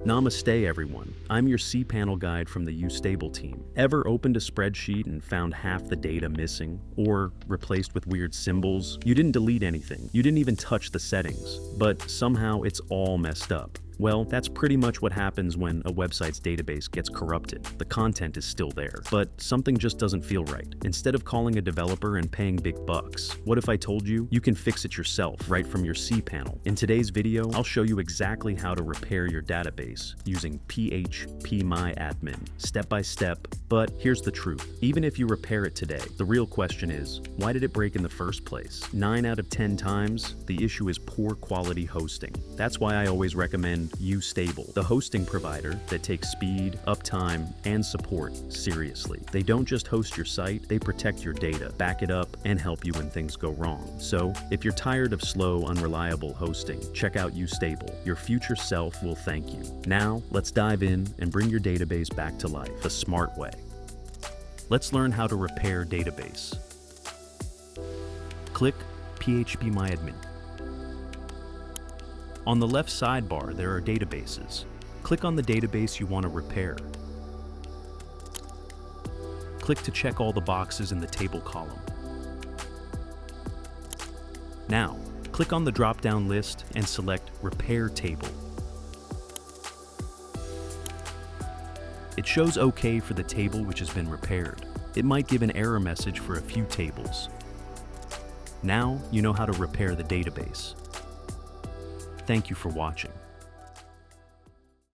Namaste everyone, I'm your cPanel guide from the YouStable team. Ever opened a spreadsheet and found half the data missing? Or replaced with weird symbols? You didn't delete anything, you didn't even touch the settings, but somehow it's all messed up. Well, that's pretty much what happens when a website's database gets corrupted. The content is still there, but something just doesn't feel right. Instead of calling a developer and paying big bucks, what if I told you you can fix it yourself right from your cPanel? In today's video, I'll show you exactly how to repair your database using phpMyAdmin, step by step. But here's the truth. Even if you repair it today, the real question is, why did it break in the first place? 9 out of 10 times, the issue is poor quality hosting. That's why I always recommend YouStable, the hosting provider that takes speed, uptime, and support seriously. They don't just host your site, they protect your data, back it up, and help you when things go wrong. So, if you're tired of slow, unreliable hosting, check out YouStable. Your future self will thank you. Now, let's dive in and bring your database back to life the smart way. Let's learn how to repair database. Click phpMyAdmin. On the left sidebar, there are databases. Click on the database you want to repair. Click to check all the boxes in the table column. Now, click on the drop-down list and select Repair Table. It shows OK for the table which has been repaired. It might give an error message for a few tables. Now, you know how to repair the database. Thank you for watching.